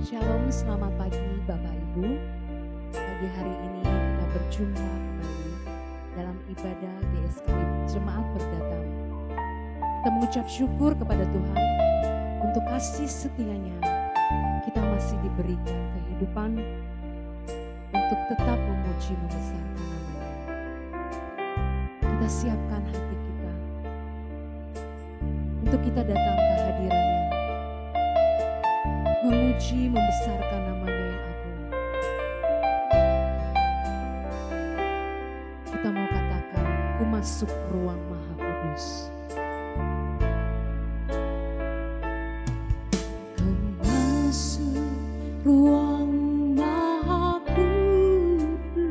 Shalom, selamat pagi Bapak Ibu. Pagi hari ini kita berjumpa kembali dalam ibadah GSKI Jemaat Berdatang. Kita mengucap syukur kepada Tuhan untuk kasih setianya. Kita masih diberikan kehidupan untuk tetap memuji membesarkan nama-Nya. Kita siapkan hati kita untuk kita datang ke hadirat-Nya, memuji membesarkan nama-Nya yang agung. Kita mau katakan, ku masuk ruang Maha Kudus. Ku masuk ruang Maha Kudus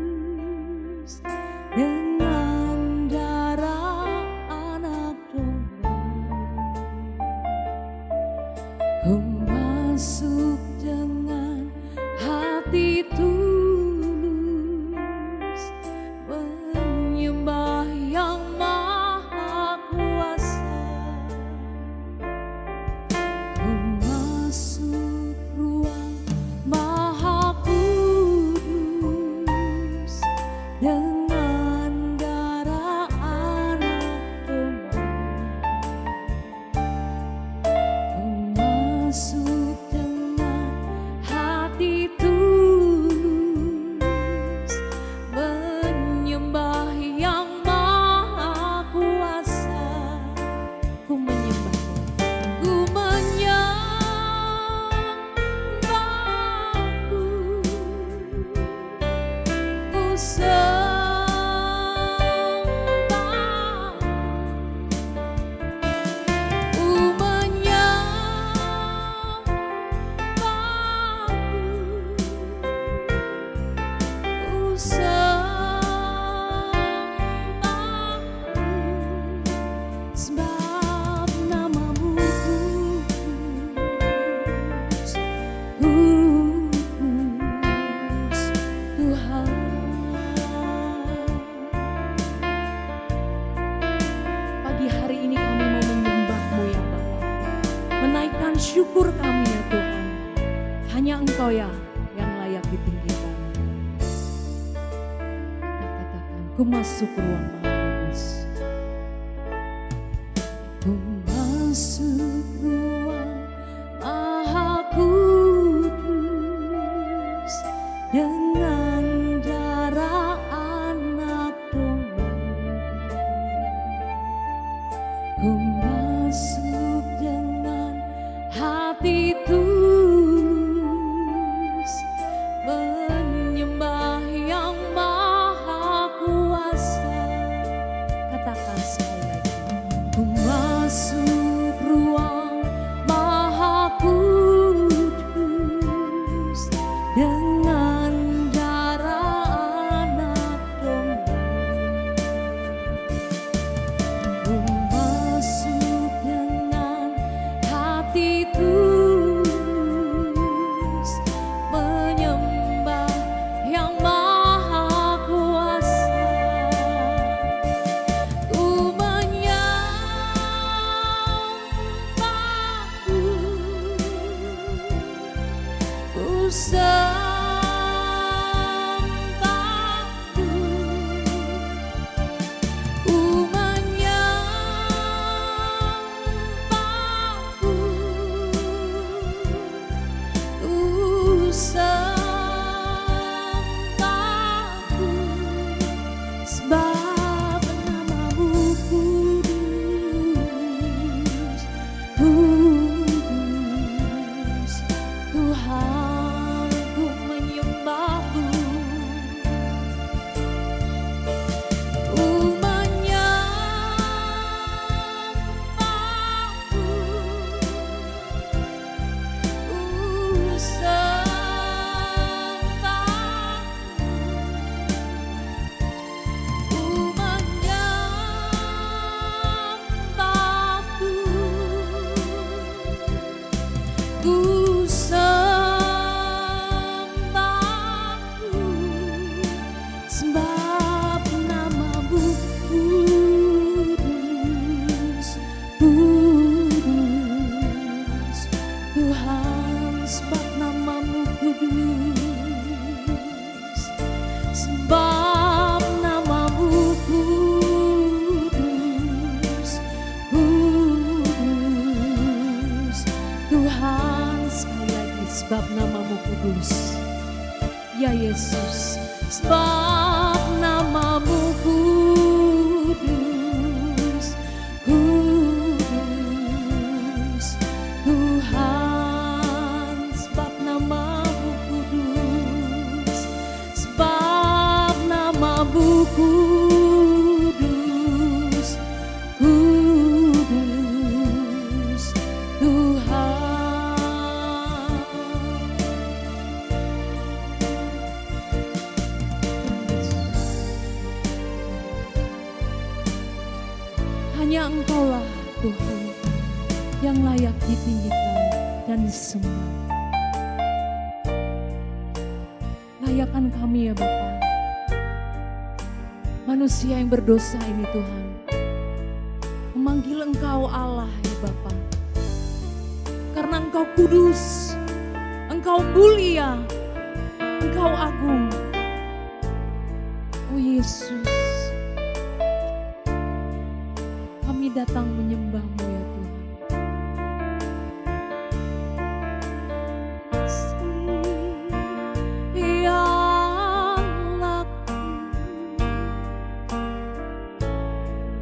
dengan darah anak domba. Ku masuk dengan hati tulus, menyembah yang maha kuasa. Ku masuk ruang Maha Kudus dengan darah anak domba. Ku masuk dengan hati tulus, menyembah yang maha kuasa. Ku menyembah-Nya, ku menyembah-Ku, ku sembah, ku menyembah-Ku, ku sembah-Ku, sebab nama-Mu kudus, kudus Tuhan. Pagi hari ini kami mau menyembah-Mu ya Bapa, menaikkan syukur kami ya Tuhan. Hanya Engkau ya yang layak ditinggikan. Kita katakan, ku masuk ruang Maha Kudus. Ku masuk ruang Maha Kudus dengan darah anak domba. Ku masuk dengan hati tulus, menyembah yang maha kuasa. Katakan sekali lagi, ku masuk ruang Maha Kudus dengan darah anak domba. Ku masuk dengan hati tulus, menyembah yang maha kuasa. Ku menyembah-Ku, ku sembah-Ku, ku menyembah-Ku, ku sembah-Ku, sebab nama-Mu kudus, kudus Tuhan. Ku menyembah-Mu, ku menyembah-Ku, ku sembah-Ku, ku menyembah-Ku, ku sembah-Ku, sebab nama-Mu kudus, kudus Tuhan, sebab nama-Mu namamu kudus, sebab namamu kudus, kudus. Tuhan, sekali lagi, sebab namamu kudus. Ya Yesus, sebab namamu kudus, kudus. Tuhan, sebab namamu kudus, sebab namamu kudus, kudus. Tuhan, hanya Engkaulah Tuhan yang layak ditinggikan dan disembah. Layakkan kami ya Bapa, manusia yang berdosa ini Tuhan, memanggil Engkau Allah ya Bapa, karena Engkau kudus, Engkau mulia, Engkau agung. Oh Yesus, kami datang menyembah-Mu ya Tuhan.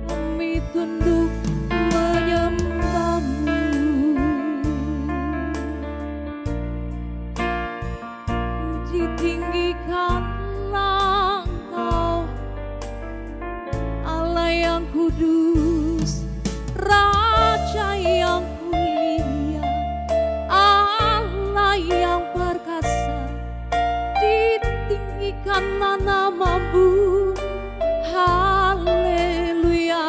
Kami tunduk menyembah-Mu, ditinggikanlah Engkau, Allah yang kudus, Raja yang mulia, Allah yang perkasa. Ditinggikanlah namamu. Haleluya,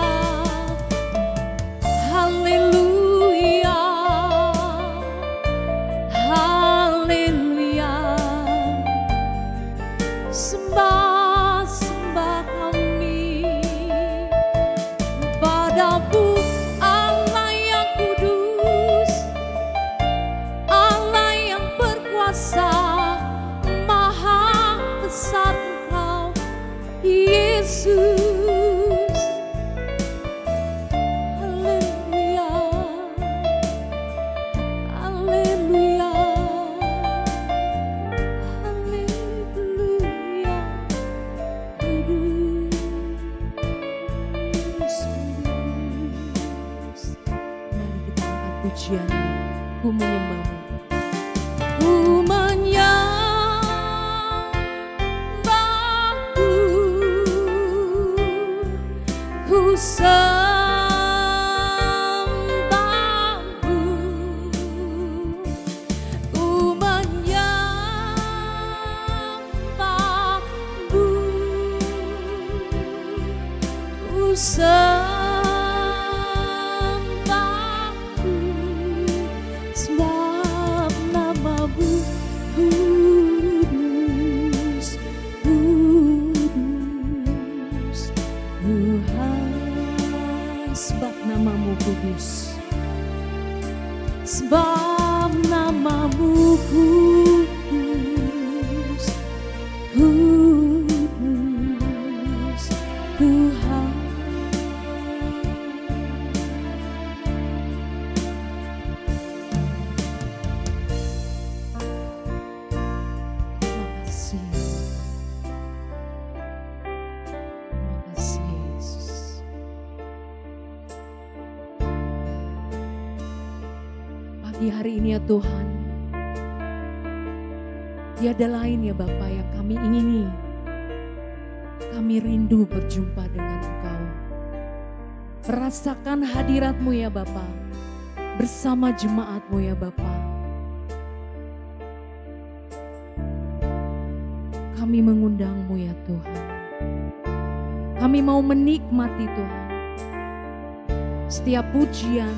haleluya, haleluya. Sembah, sembah kami padamu, Allah yang kudus, Allah yang berkuasa, maha besar Engkau, Yesus. Haleluya, haleluya, haleluya. Kudus, kudus. Mari kita angkat pujian, ku menyembah-Mu. Ku menyembah-Mu, ku sembah-Mu, ku menyembah-Mu, ku sembah-Mu, sebab namamu kudus, kudus. Tuhan, sebab namamu kudus, sebab namamu kudus, kudus. Tuhan, terima kasih, terima kasih Yesus. Pagi hari ini ya Tuhan, tiada lain ya Bapa yang kami ingini. Kami rindu berjumpa dengan Engkau, merasakan hadirat-Mu ya Bapa, bersama jemaat-Mu ya Bapa. Kami mengundang-Mu ya Tuhan. Kami mau menikmati Tuhan setiap pujian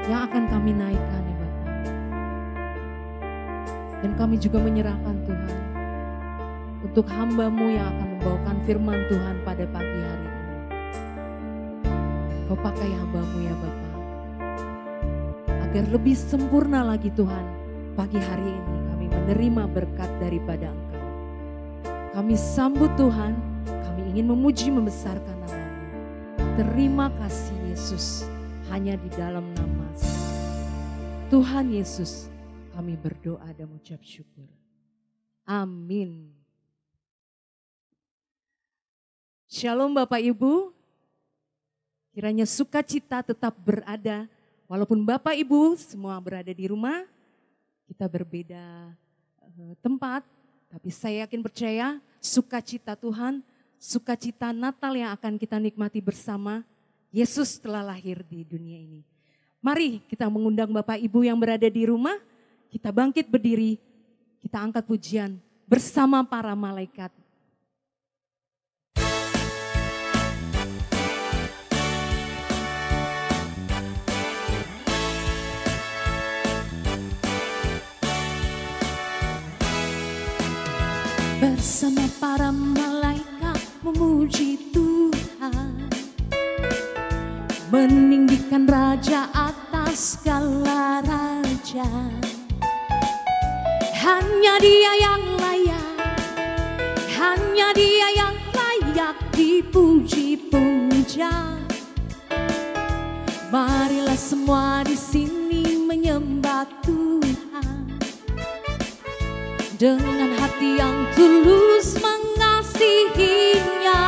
yang akan kami naikkan ya Bapa. Dan kami juga menyerahkan Tuhan untuk hamba-Mu yang akan membawakan firman Tuhan pada pagi hari ini. Kau pakai hamba-Mu ya Bapa, agar lebih sempurna lagi Tuhan pagi hari ini kami menerima berkat daripada Engkau. Kami sambut Tuhan, kami ingin memuji membesarkan nama-Mu. Terima kasih Yesus, hanya di dalam nama Tuhan Yesus kami berdoa dan mengucap syukur. Amin. Shalom Bapak Ibu, kiranya sukacita tetap berada walaupun Bapak Ibu semua berada di rumah, kita berbeda tempat, tapi saya yakin percaya sukacita Tuhan, sukacita Natal yang akan kita nikmati bersama, Yesus telah lahir di dunia ini. Mari kita mengundang Bapak Ibu yang berada di rumah, kita bangkit berdiri, kita angkat pujian bersama para malaikat. Bersama para malaikat memuji Tuhan, meninggikan Raja atas segala raja. Hanya Dia yang layak, hanya Dia yang layak dipuji-puja. Marilah semua di sini menyembah Tuhan dengan hati yang tulus mengasihinya.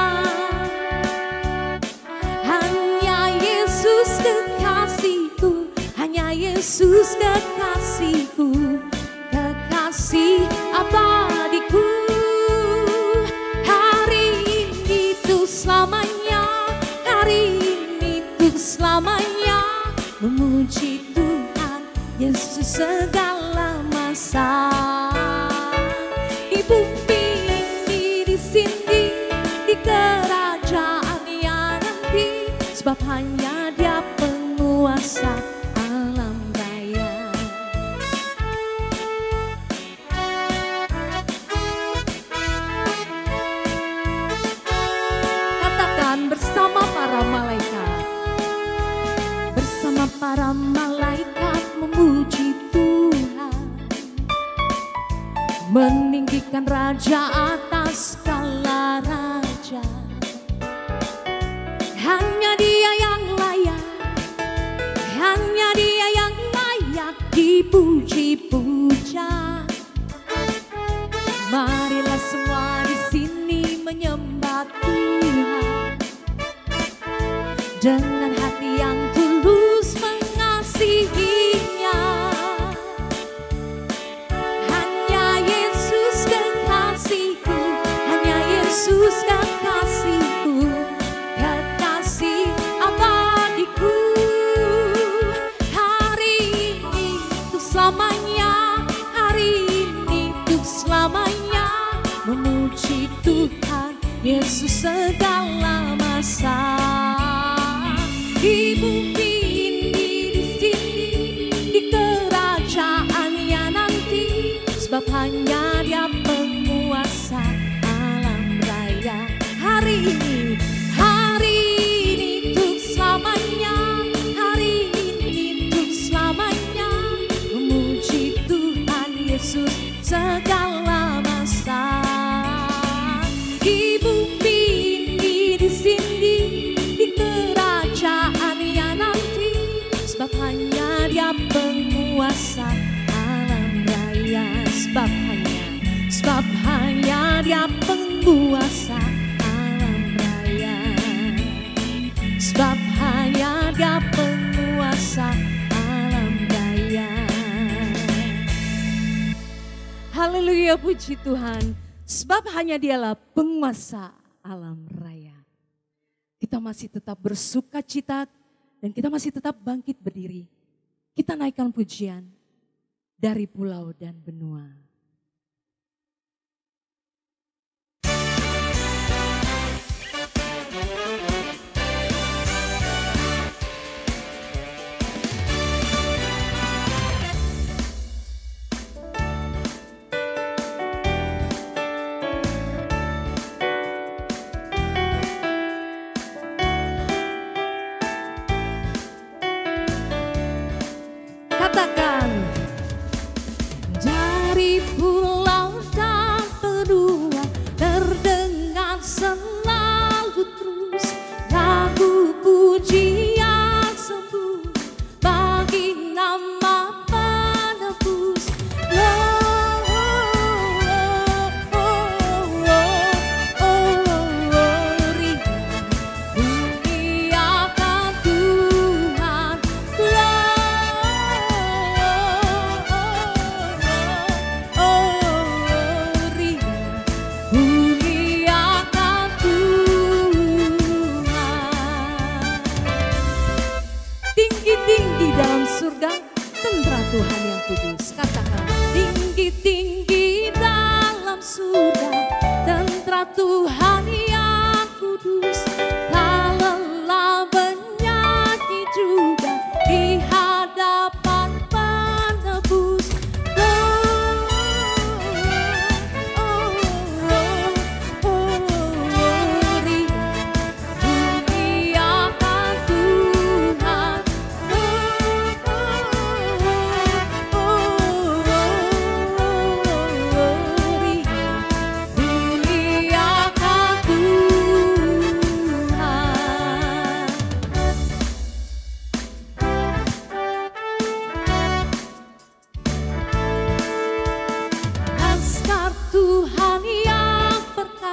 Hanya Yesus kekasihku, hanya Yesus kekasihku, kekasih abadiku. Hari ini tuh selamanya, hari ini tuh selamanya, memuji Tuhan Yesus segala masa. Di bumi ini, di sini, di kerajaannya nanti, sebab hanya Dia penguasa alam raya. Katakan bersama para malaikat, bersama para malaikat memuji Tuhan, meninggikan Raja atas segala raja. Hanya Dia yang layak, hanya Dia yang layak dipuji-puja. Marilah semua di sini menyembah Tuhan dengan hati yang tulus mengasihinya. Hanya Yesus kekasihku, hanya Yesus kekasihku, kekasih abadiku. Hari ini untuk selamanya, hari ini untuk selamanya, memuji Tuhan Yesus segala masa. Di bumi ini, di sini, di kerajaannya nanti, sebab hanya Dia penguasa alam raya. Hari ini untuk selamanya, hari ini untuk selamanya, memuji Tuhan Yesus segala masa. Di bumi ini, di sini, di kerajaannya nanti, sebab hanya Dia penguasa alam raya. Sebab hanya Dia penguasa alam raya. Sebab hanya Dia penguasa alam raya. Haleluya, puji Tuhan. Sebab hanya Dialah penguasa alam raya. Kita masih tetap bersuka cita dan kita masih tetap bangkit berdiri. Kita naikkan pujian dari pulau dan benua. Katakan, dari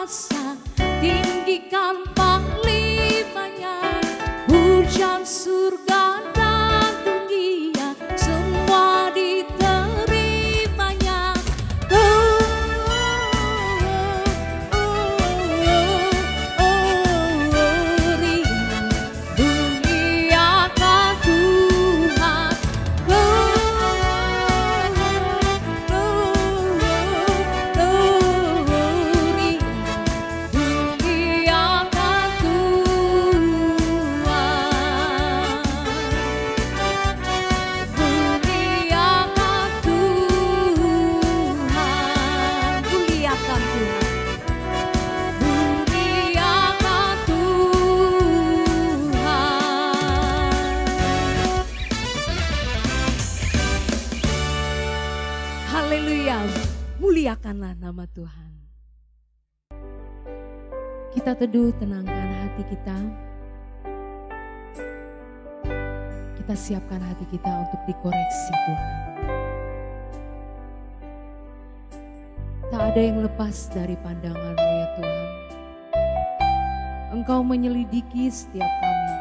kuasa, tinggikan panglimanya, hujan surga dan dunia, semua diterimanya. Haleluya, muliakanlah nama Tuhan. Kita teduh, tenangkan hati kita. Kita siapkan hati kita untuk dikoreksi Tuhan. Tak ada yang lepas dari pandangan-Mu ya Tuhan. Engkau menyelidiki setiap kami,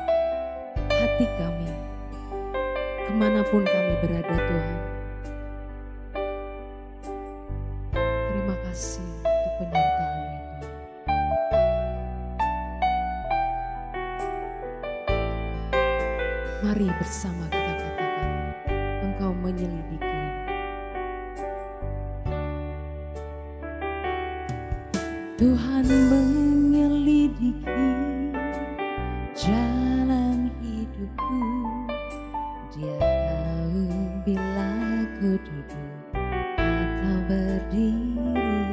hati kami, kemanapun kami berada Tuhan. Terima kasih untuk penyertaan-Mu ya Tuhan. Mari bersama kita katakan, Engkau menyelidiki. Tuhan menyelidiki jalan hidupku. Dia tahu bila ku duduk atau berdiri.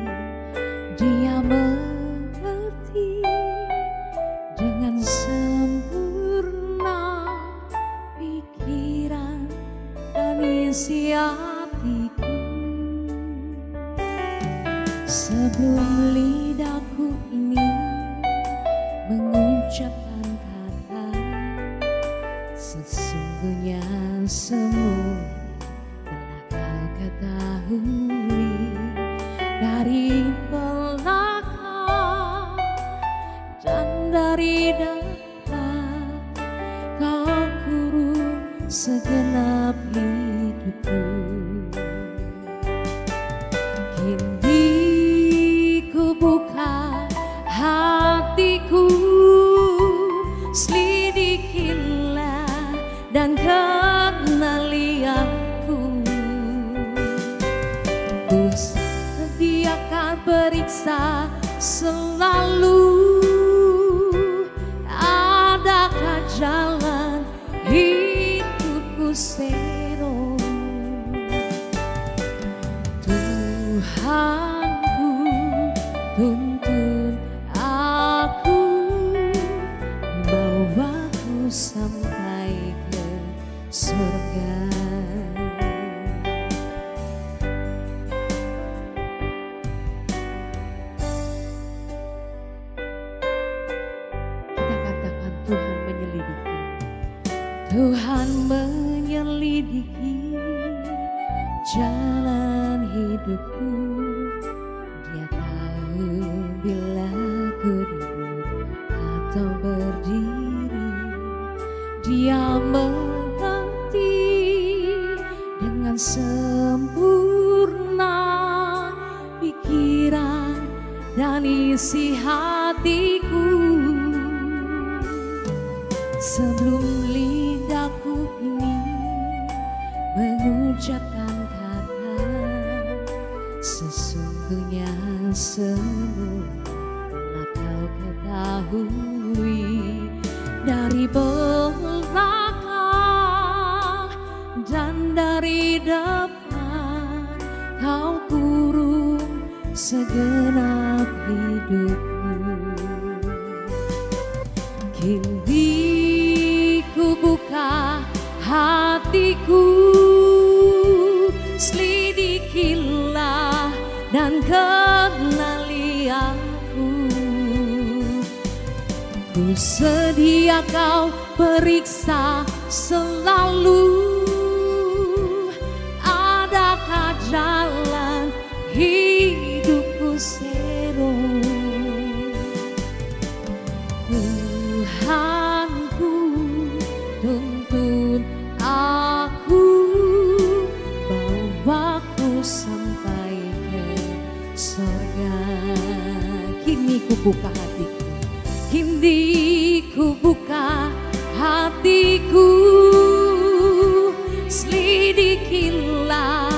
Dia mengerti dengan sempurna pikiran dan isi hatiku. Sebelum lidahku ini mengucapkan kata, sesungguhnya semua telah Kau ketahui. Dari belakang dan dari depan, Kau kurung segenap hidupku. Buka hatiku, selidikilah dan kenali aku. Ku sediakan periksa selalu, adakah jalan hidupku sero. Tuhan tuntun aku, bawaku sampai ke surga. Kita katakan Tuhan menyelidiki. Tuhan menyelidiki jalan hidupku. Bila ku duduk atau berdiri, Dia mengerti dengan sempurna pikiran dan isi hatiku. Sebelum lidahku ini mengucapkan kata, sesungguhnya semua telah Kau ketahui. Dari belakang dan dari depan, Kau kurung segenap hidupku. Kini ku buka hatiku, selidikilah dan kenali aku. Ku sedia Kau periksa selalu, adakah jalan hidupku sero. sampai ke surga. Kini ku buka hatiku, kini ku buka hatiku, selidikilah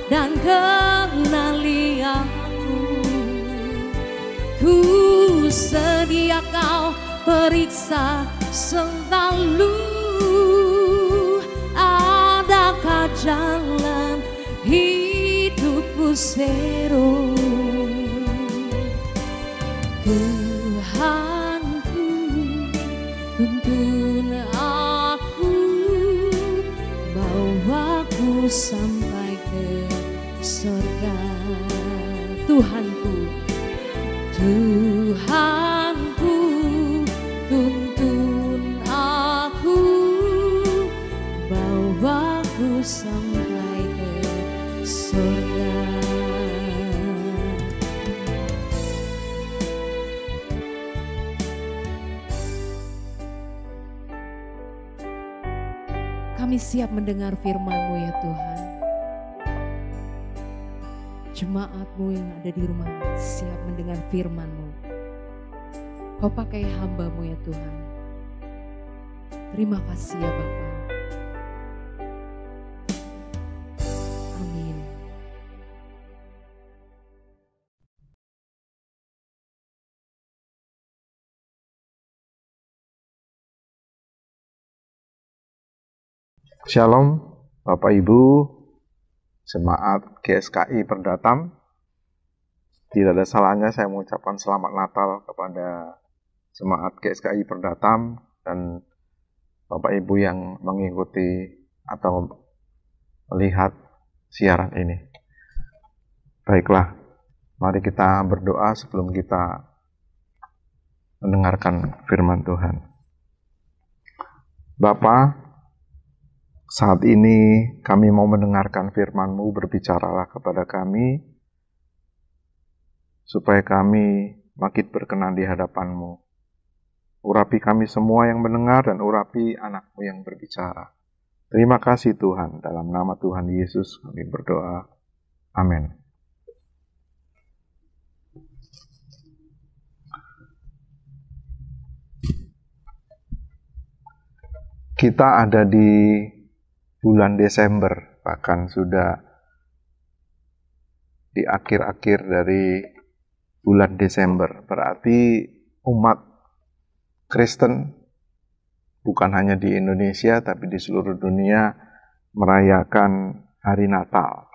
dan kenali aku. Ku sedia kau periksa selalu, adakah jalan hidupku seru. Tuhanku, tuntun aku, bawaku sampai ke surga. Tuhanku, Tuhanku, tuntun aku, bawaku sampai ke surga. Kami siap mendengar firman-Mu ya Tuhan. Jemaat-Mu yang ada di rumah siap mendengar firman-Mu. Kau pakai hamba-Mu ya Tuhan. Terima kasih ya Bapa. Amin. Shalom Bapak Ibu, Jemaat GSKI Perdatam. Tidak ada salahnya saya mengucapkan selamat Natal kepada Jemaat GSKI Perdatam dan Bapak Ibu yang mengikuti atau melihat siaran ini. Baiklah, mari kita berdoa sebelum kita mendengarkan firman Tuhan. Bapa, saat ini kami mau mendengarkan firman-Mu, berbicaralah kepada kami, supaya kami makin berkenan di hadapan-Mu. Urapi kami semua yang mendengar dan urapi anak-Mu yang berbicara. Terima kasih Tuhan, dalam nama Tuhan Yesus kami berdoa. Amin. Kita ada di bulan Desember, bahkan sudah di akhir-akhir dari bulan Desember. Berarti umat Kristen bukan hanya di Indonesia tapi di seluruh dunia merayakan hari Natal.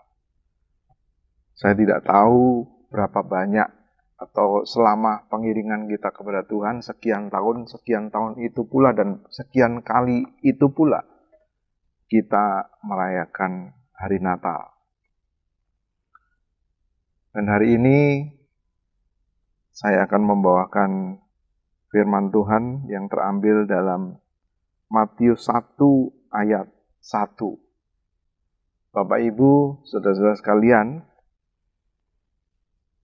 Saya tidak tahu berapa banyak atau selama pengiringan kita kepada Tuhan sekian tahun itu pula dan sekian kali itu pula kita merayakan hari Natal. Dan hari ini saya akan membawakan firman Tuhan yang terambil dalam Matius 1 ayat 1. Bapak Ibu, saudara-saudara sekalian,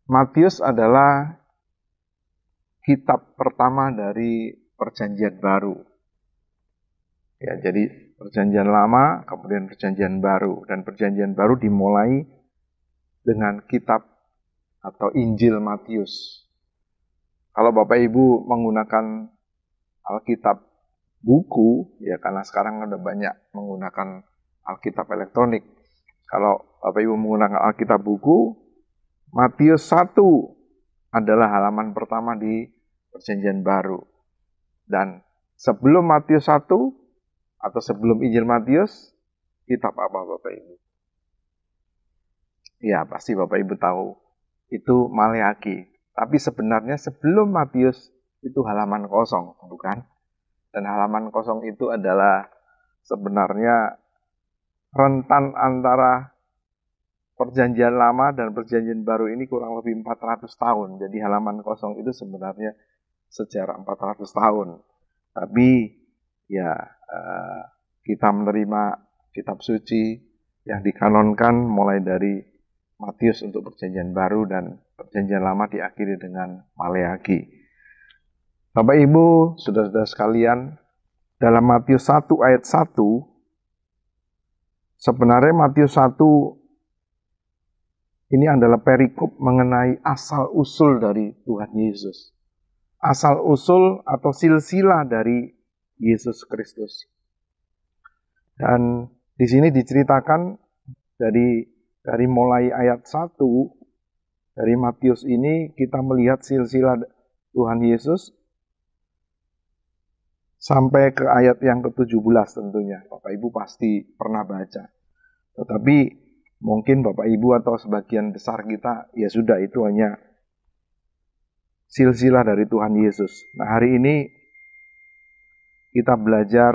Matius adalah kitab pertama dari Perjanjian Baru. Ya, jadi Perjanjian Lama, kemudian Perjanjian Baru. Dan Perjanjian Baru dimulai dengan kitab atau Injil Matius. Kalau Bapak Ibu menggunakan Alkitab buku, ya karena sekarang ada banyak menggunakan Alkitab elektronik. Kalau Bapak Ibu menggunakan Alkitab buku, Matius 1 adalah halaman pertama di Perjanjian Baru. Dan sebelum Matius 1, atau sebelum Injil Matius, kitab apa Bapak Ibu? Ya, pasti Bapak Ibu tahu. Itu Maleakhi. Tapi sebenarnya sebelum Matius itu halaman kosong, bukan? Dan halaman kosong itu adalah sebenarnya rentan antara Perjanjian Lama dan Perjanjian Baru ini kurang lebih 400 tahun. Jadi halaman kosong itu sebenarnya sejarah 400 tahun. Tapi ya, kita menerima kitab suci yang dikanonkan mulai dari Matius untuk Perjanjian Baru dan Perjanjian Lama diakhiri dengan Maleakhi. Bapak Ibu, saudara-saudara sekalian, dalam Matius 1 ayat 1, sebenarnya Matius 1 Ini adalah perikop mengenai asal-usul dari Tuhan Yesus. Asal-usul atau silsilah dari Yesus Kristus. Dan di sini diceritakan dari mulai ayat 1 dari Matius ini kita melihat silsilah Tuhan Yesus sampai ke ayat yang ke-17 tentunya. Bapak Ibu pasti pernah baca. Tetapi mungkin Bapak Ibu atau sebagian besar kita ya sudah itu hanya silsilah dari Tuhan Yesus. Nah, hari ini kita belajar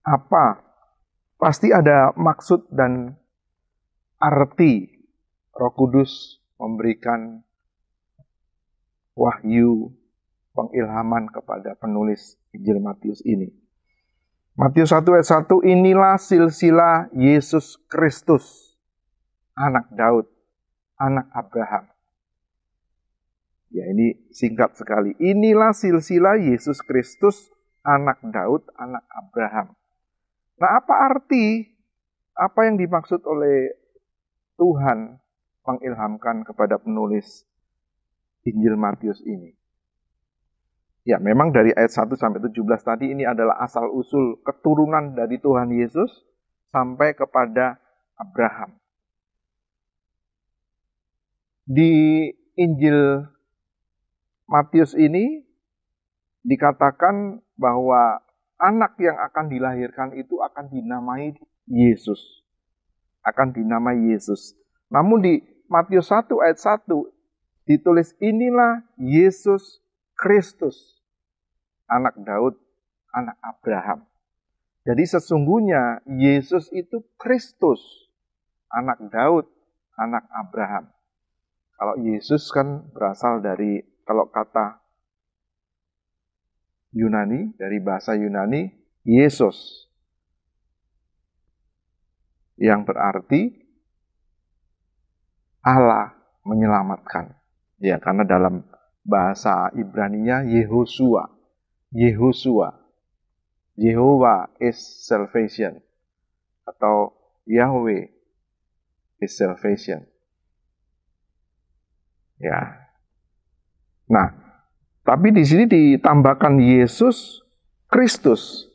apa? Pasti ada maksud dan arti Roh Kudus memberikan wahyu, pengilhaman kepada penulis Injil Matius ini. Matius 1 ayat 1, inilah silsilah Yesus Kristus, anak Daud, anak Abraham. Ya, ini singkat sekali. Inilah silsilah Yesus Kristus, anak Daud, anak Abraham. Nah, apa yang dimaksud oleh Tuhan mengilhamkan kepada penulis Injil Matius ini? Ya, memang dari ayat 1 sampai 17 tadi ini adalah asal-usul keturunan dari Tuhan Yesus sampai kepada Abraham. Di Injil Matius ini dikatakan bahwa anak yang akan dilahirkan itu akan dinamai Yesus. Akan dinamai Yesus. Namun di Matius 1 ayat 1 ditulis inilah Yesus Kristus, anak Daud, anak Abraham. Jadi sesungguhnya Yesus itu Kristus, anak Daud, anak Abraham. Kalau Yesus kan berasal dari, kalau kata Yunani, dari bahasa Yunani, Yesus. Yang berarti Allah menyelamatkan. Ya, karena dalam bahasa Ibraninya Yehosua. Jehovah is salvation. Atau Yahweh is salvation. Ya. Nah, tapi di sini ditambahkan Yesus Kristus.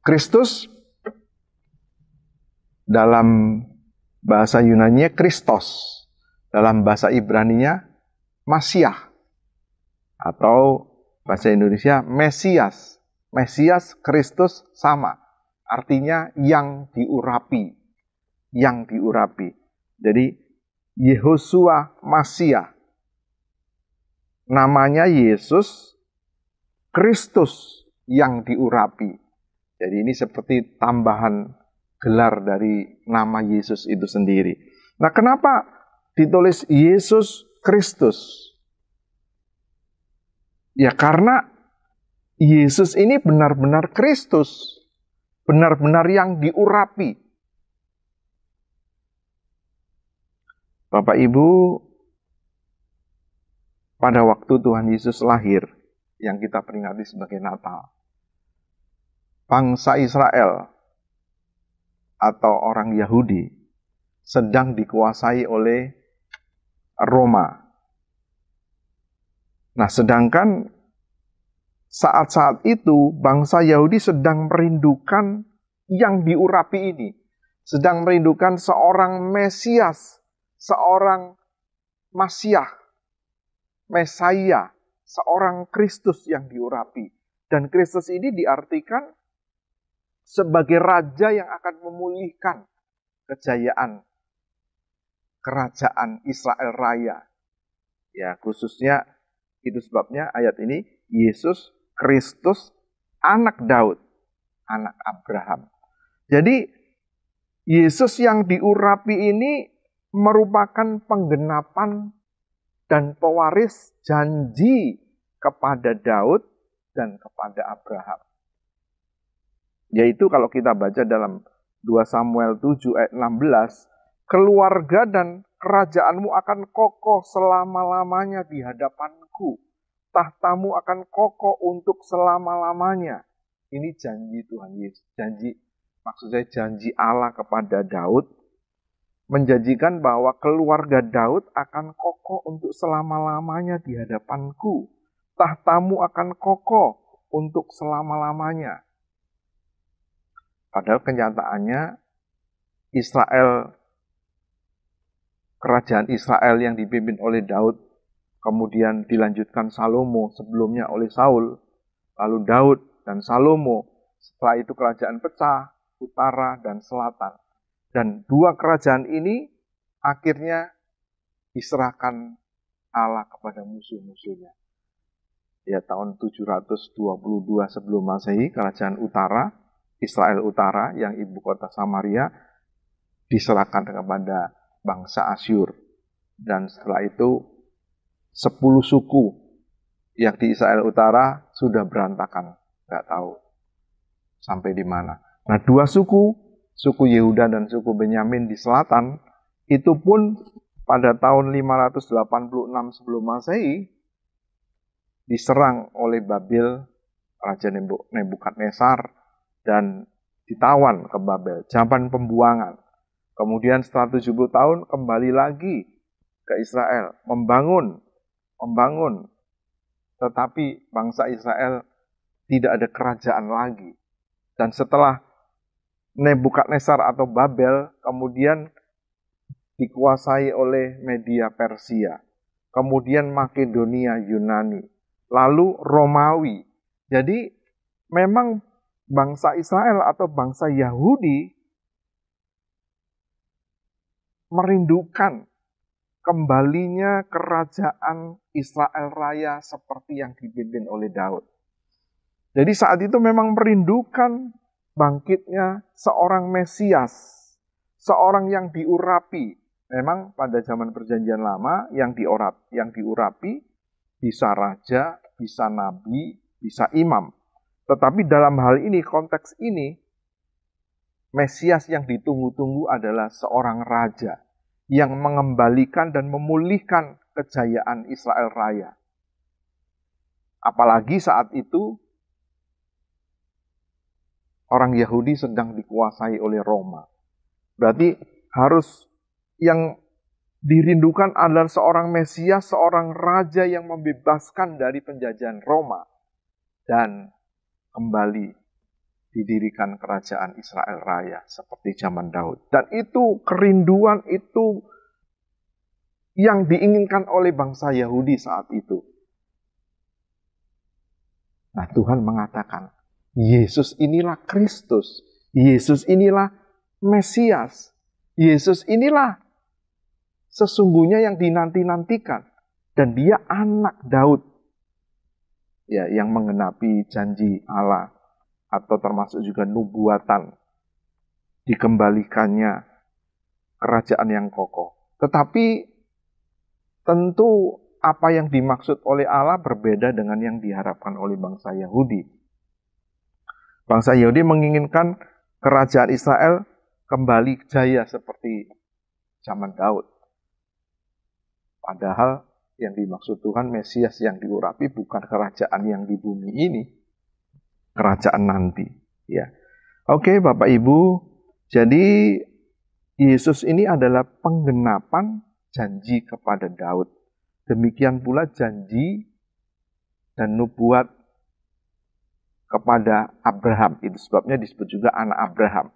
Kristus dalam bahasa Yunani-nya Kristos. Dalam bahasa Ibrani-nya Masiah. Atau bahasa Indonesia Mesias. Mesias Kristus sama. Artinya yang diurapi. Yang diurapi. Jadi Yehosua Masiah. Namanya Yesus Kristus yang diurapi. Jadi ini seperti tambahan gelar dari nama Yesus itu sendiri. Nah, kenapa ditulis Yesus Kristus? Ya karena Yesus ini benar-benar Kristus. Benar-benar yang diurapi. Bapak Ibu, pada waktu Tuhan Yesus lahir, yang kita peringati sebagai Natal, bangsa Israel atau orang Yahudi sedang dikuasai oleh Roma. Nah, sedangkan saat-saat itu bangsa Yahudi sedang merindukan yang diurapi ini. Sedang merindukan seorang Mesias, seorang Masiah, Mesaya, seorang Kristus yang diurapi. Dan Kristus ini diartikan sebagai raja yang akan memulihkan kejayaan kerajaan Israel Raya. Ya, khususnya itu sebabnya ayat ini Yesus Kristus, anak Daud, anak Abraham. Jadi Yesus yang diurapi ini merupakan penggenapan dan pewaris janji kepada Daud dan kepada Abraham. Yaitu kalau kita baca dalam 2 Samuel 7 ayat 16, keluarga dan kerajaanmu akan kokoh selama-lamanya di hadapanku. Tahtamu akan kokoh untuk selama-lamanya. Ini janji Tuhan Yesus. Maksud saya janji Allah kepada Daud menjanjikan bahwa keluarga Daud akan kokoh untuk selama-lamanya di hadapanku. Tahtamu akan kokoh untuk selama-lamanya. Padahal kenyataannya Israel, kerajaan Israel yang dipimpin oleh Daud, kemudian dilanjutkan Salomo, sebelumnya oleh Saul, lalu Daud dan Salomo. Setelah itu kerajaan pecah, utara dan selatan. Dan dua kerajaan ini akhirnya diserahkan Allah kepada musuh-musuhnya. Ya, tahun 722 sebelum Masehi, kerajaan utara, Israel utara yang ibu kota Samaria, diserahkan kepada bangsa Asyur. Dan setelah itu 10 suku yang di Israel utara sudah berantakan, nggak tahu sampai di mana. Nah, dua suku Yehuda dan suku Benyamin di selatan, itu pun pada tahun 586 sebelum Masehi diserang oleh Babil, Raja Nebukadnezar, dan ditawan ke Babel, zaman pembuangan. Kemudian setelah 70 tahun kembali lagi ke Israel, membangun. Tetapi bangsa Israel tidak ada kerajaan lagi. Dan setelah Nebukadnezar atau Babel kemudian dikuasai oleh Media Persia, kemudian Makedonia Yunani, lalu Romawi. Jadi memang bangsa Israel atau bangsa Yahudi merindukan kembalinya kerajaan Israel Raya seperti yang dipimpin oleh Daud. Jadi saat itu memang merindukan bangkitnya seorang Mesias, seorang yang diurapi. Memang pada zaman Perjanjian Lama yang diurapi bisa raja, bisa nabi, bisa imam. Tetapi dalam hal ini, konteks ini, Mesias yang ditunggu-tunggu adalah seorang raja yang mengembalikan dan memulihkan kejayaan Israel Raya. Apalagi saat itu orang Yahudi sedang dikuasai oleh Roma. Berarti harus yang dirindukan adalah seorang Mesias, seorang raja yang membebaskan dari penjajahan Roma dan kembali didirikan kerajaan Israel Raya seperti zaman Daud. Dan itu kerinduan itu yang diinginkan oleh bangsa Yahudi saat itu. Nah, Tuhan mengatakan, Yesus inilah Kristus. Yesus inilah Mesias. Yesus inilah sesungguhnya yang dinanti-nantikan. Dan dia anak Daud. Ya, yang menggenapi janji Allah. Atau termasuk juga nubuatan. Dikembalikannya kerajaan yang kokoh. Tetapi tentu apa yang dimaksud oleh Allah berbeda dengan yang diharapkan oleh bangsa Yahudi. Bangsa Yahudi menginginkan kerajaan Israel kembali jaya seperti zaman Daud. Padahal yang dimaksud Tuhan Mesias yang diurapi bukan kerajaan yang di bumi ini, kerajaan nanti. Ya, oke, Bapak Ibu. Jadi Yesus ini adalah penggenapan janji kepada Daud. Demikian pula janji dan nubuat kepada Abraham. Itu sebabnya disebut juga anak Abraham.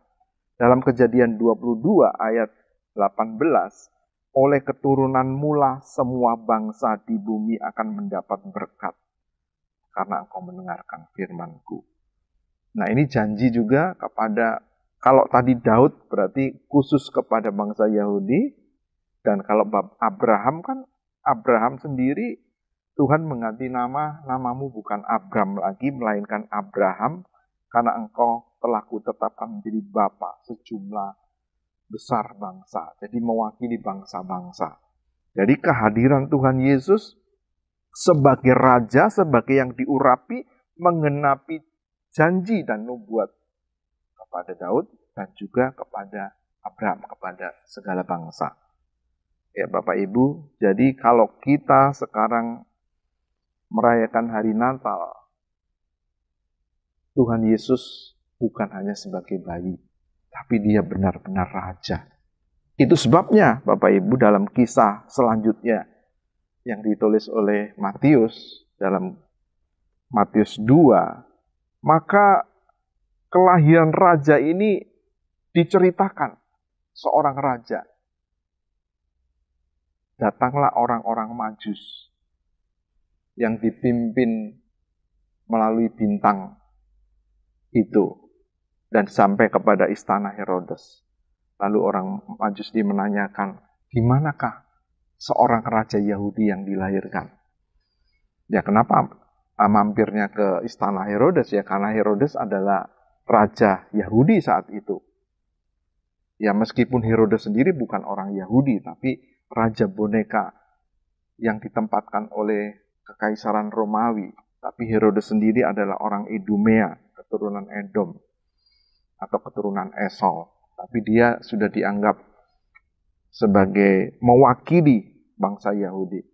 Dalam Kejadian 22 ayat 18, oleh keturunanmu lah semua bangsa di bumi akan mendapat berkat karena engkau mendengarkan firman-Ku. Nah, ini janji juga kepada, kalau tadi Daud berarti khusus kepada bangsa Yahudi, dan kalau Abraham kan Abraham sendiri Tuhan mengganti namamu bukan Abram lagi, melainkan Abraham, karena engkau telah kutetapkan menjadi bapa sejumlah besar bangsa. Jadi mewakili bangsa-bangsa. Jadi kehadiran Tuhan Yesus sebagai raja, sebagai yang diurapi, menggenapi janji dan nubuat kepada Daud dan juga kepada Abraham, kepada segala bangsa. Ya Bapak Ibu, jadi kalau kita sekarang merayakan hari Natal, Tuhan Yesus bukan hanya sebagai bayi, tapi dia benar-benar raja. Itu sebabnya Bapak Ibu dalam kisah selanjutnya yang ditulis oleh Matius dalam Matius 2, maka kelahiran raja ini diceritakan. Seorang raja. Datanglah orang-orang Majus yang dipimpin melalui bintang itu dan sampai kepada istana Herodes. Lalu orang Majus menanyakan, di manakah seorang raja Yahudi yang dilahirkan? Ya, kenapa mampirnya ke istana Herodes? Ya, karena Herodes adalah raja Yahudi saat itu. Ya, meskipun Herodes sendiri bukan orang Yahudi, tapi raja boneka yang ditempatkan oleh Kekaisaran Romawi. Tapi Herodes sendiri adalah orang Idumea, keturunan Edom, atau keturunan Esau. Tapi dia sudah dianggap sebagai mewakili bangsa Yahudi.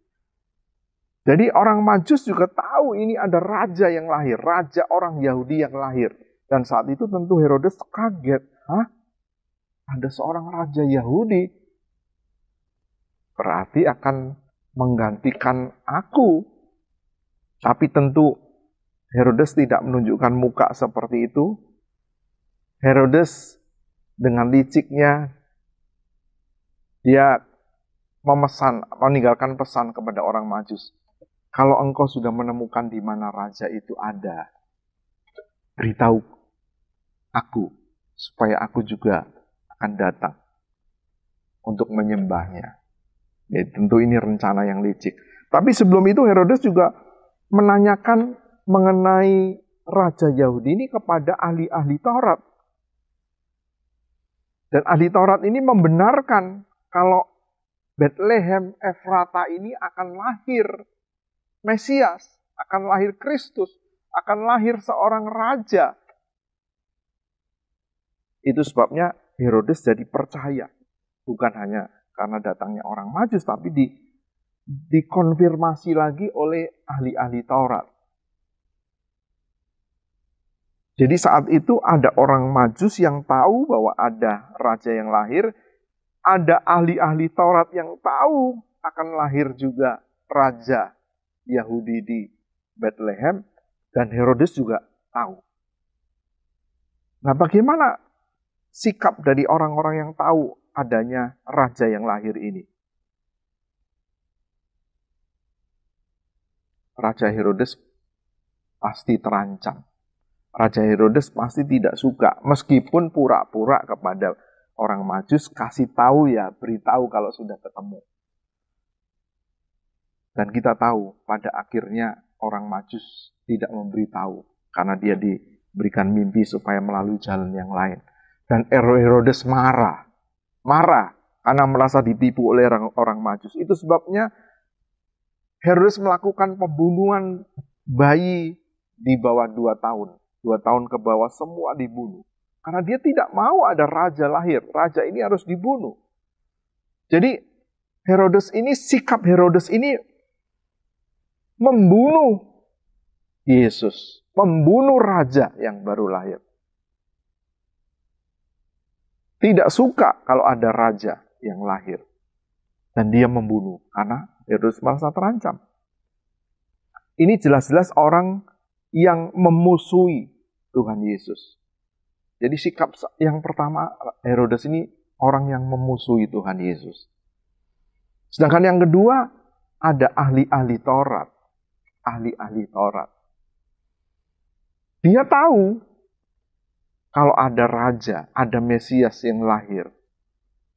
Jadi orang Majus juga tahu ini ada raja yang lahir, raja orang Yahudi yang lahir. Dan saat itu tentu Herodes kaget. Hah? Ada seorang raja Yahudi? Berarti akan menggantikan aku. Tapi tentu Herodes tidak menunjukkan muka seperti itu. Herodes dengan liciknya, dia meninggalkan pesan kepada orang Majus. Kalau engkau sudah menemukan di mana raja itu ada, beritahu aku, supaya aku juga akan datang untuk menyembahnya. Ya, tentu ini rencana yang licik. Tapi sebelum itu Herodes juga menanyakan mengenai raja Yahudi ini kepada ahli-ahli Taurat. Dan ahli Taurat ini membenarkan kalau Bethlehem Efrata ini akan lahir Mesias, akan lahir Kristus, akan lahir seorang raja. Itu sebabnya Herodes jadi percaya. Bukan hanya karena datangnya orang Majus, tapi dikonfirmasi lagi oleh ahli-ahli Taurat. Jadi saat itu ada orang Majus yang tahu bahwa ada raja yang lahir, ada ahli-ahli Taurat yang tahu akan lahir juga raja Yahudi di Bethlehem, dan Herodes juga tahu. Nah, bagaimana sikap dari orang-orang yang tahu adanya raja yang lahir ini? Raja Herodes pasti terancam. Raja Herodes pasti tidak suka, meskipun pura-pura kepada orang Majus, kasih tahu ya, beritahu kalau sudah ketemu. Dan kita tahu pada akhirnya orang Majus tidak memberitahu, karena dia diberikan mimpi supaya melalui jalan yang lain. Dan Herodes marah karena merasa ditipu oleh orang Majus. Itu sebabnya Herodes melakukan pembunuhan bayi di bawah 2 tahun. 2 tahun ke bawah semua dibunuh. Karena dia tidak mau ada raja lahir. Raja ini harus dibunuh. Jadi sikap Herodes ini membunuh Yesus. Membunuh raja yang baru lahir. Tidak suka kalau ada raja yang lahir. Dan dia membunuh. Karena Herodes merasa terancam. Ini jelas-jelas orang yang memusuhi Tuhan Yesus. Jadi sikap yang pertama, Herodes ini orang yang memusuhi Tuhan Yesus. Sedangkan yang kedua, ada ahli-ahli Taurat. Ahli-ahli Taurat. Dia tahu kalau ada raja, ada Mesias yang lahir,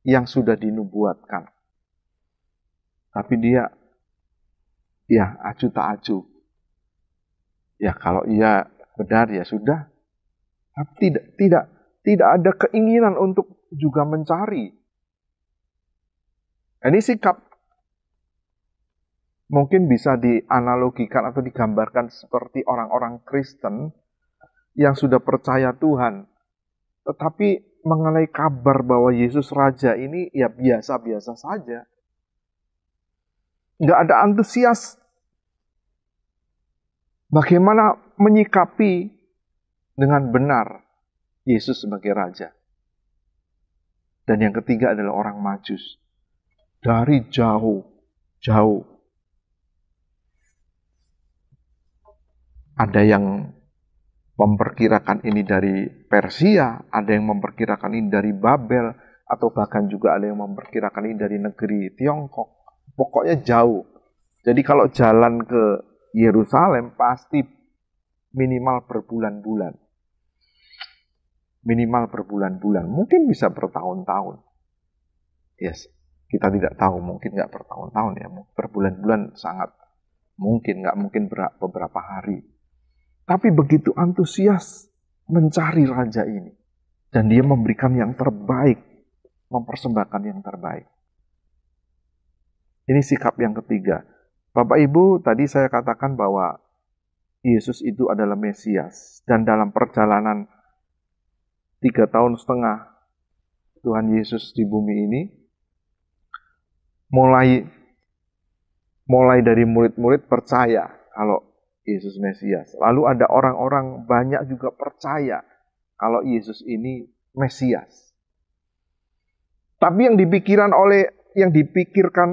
yang sudah dinubuatkan. Tapi dia, ya acuh tak acuh. Ya kalau ia benar ya sudah. Tapi tidak ada keinginan untuk juga mencari. Ini sikap mungkin bisa dianalogikan atau digambarkan seperti orang-orang Kristen yang sudah percaya Tuhan. Tetapi mengenai kabar bahwa Yesus Raja ini ya biasa-biasa saja. Nggak ada antusias. Bagaimana menyikapi dengan benar Yesus sebagai Raja? Dan yang ketiga adalah orang Majus. Dari jauh. Ada yang memperkirakan ini dari Persia, ada yang memperkirakan ini dari Babel, atau bahkan juga ada yang memperkirakan ini dari negeri Tiongkok. Pokoknya jauh. Jadi kalau jalan ke Yerusalem pasti minimal berbulan-bulan. Minimal berbulan-bulan. Mungkin bisa bertahun-tahun. Yes, kita tidak tahu. Mungkin nggak bertahun-tahun ya. Berbulan-bulan sangat mungkin. Nggak mungkin beberapa hari. Tapi begitu antusias mencari raja ini. Dan dia memberikan yang terbaik. Mempersembahkan yang terbaik. Ini sikap yang ketiga. Bapak Ibu, tadi saya katakan bahwa Yesus itu adalah Mesias. Dan dalam perjalanan 3,5 tahun Tuhan Yesus di bumi ini, mulai dari murid-murid percaya kalau Yesus Mesias. Lalu ada orang-orang banyak juga percaya kalau Yesus ini Mesias. Tapi yang dipikirkan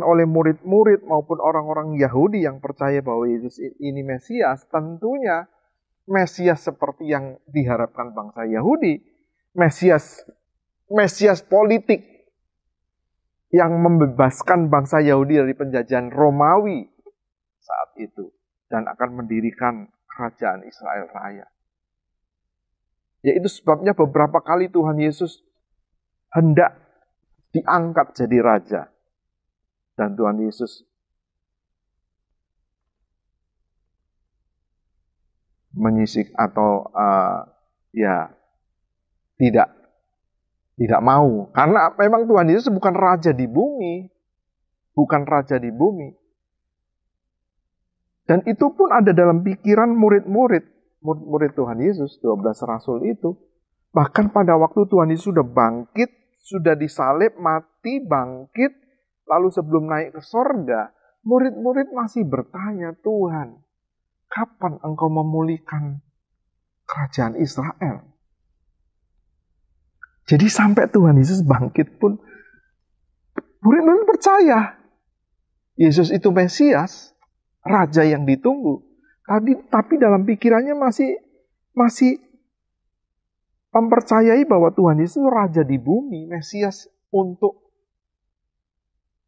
oleh murid-murid maupun orang-orang Yahudi yang percaya bahwa Yesus ini Mesias, tentunya Mesias seperti yang diharapkan bangsa Yahudi, Mesias politik yang membebaskan bangsa Yahudi dari penjajahan Romawi saat itu dan akan mendirikan kerajaan Israel Raya. Yaitu sebabnya beberapa kali Tuhan Yesus hendak diangkat jadi raja. Dan Tuhan Yesus menyisik atau tidak mau. Karena memang Tuhan Yesus bukan raja di bumi. Bukan raja di bumi. Dan itu pun ada dalam pikiran murid Tuhan Yesus, 12 rasul itu. Bahkan pada waktu Tuhan Yesus sudah bangkit, sudah disalib, mati, bangkit, lalu sebelum naik ke sorga, murid-murid masih bertanya, Tuhan, kapan Engkau memulihkan kerajaan Israel? Jadi sampai Tuhan Yesus bangkit pun, murid-murid percaya Yesus itu Mesias, raja yang ditunggu. Tapi dalam pikirannya masih mempercayai bahwa Tuhan Yesus raja di bumi, Mesias untuk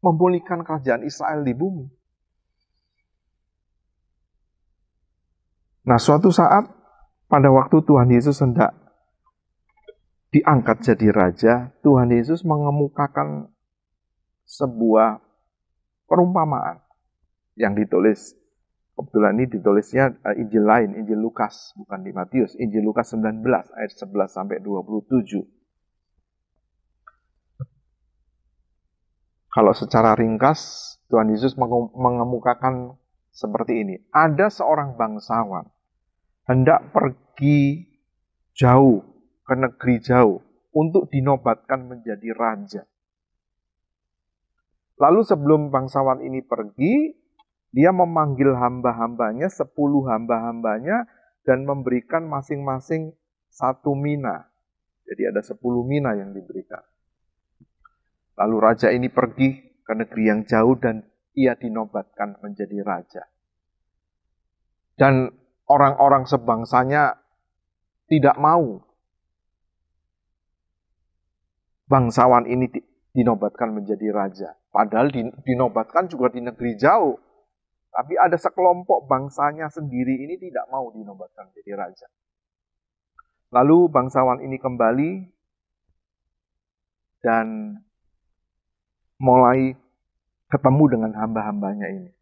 memulihkan kerajaan Israel di bumi. Nah, suatu saat pada waktu Tuhan Yesus hendak diangkat jadi raja, Tuhan Yesus mengemukakan sebuah perumpamaan yang ditulis. Kebetulan ini ditulisnya Injil lain, Injil Lukas, bukan di Matius. Injil Lukas 19 ayat 11 sampai 27. Kalau secara ringkas, Tuhan Yesus mengemukakan seperti ini. Ada seorang bangsawan hendak pergi jauh, ke negeri jauh, untuk dinobatkan menjadi raja. Lalu sebelum bangsawan ini pergi, dia memanggil hamba-hambanya, 10 hamba-hambanya, dan memberikan masing-masing 1 mina. Jadi ada 10 mina yang diberikan. Lalu raja ini pergi ke negeri yang jauh dan ia dinobatkan menjadi raja. Dan orang-orang sebangsanya tidak mau bangsawan ini dinobatkan menjadi raja. Padahal dinobatkan juga di negeri jauh. Tapi ada sekelompok bangsanya sendiri ini tidak mau dinobatkan menjadi raja. Lalu bangsawan ini kembali dan mulai ketemu dengan hamba-hambanya ini.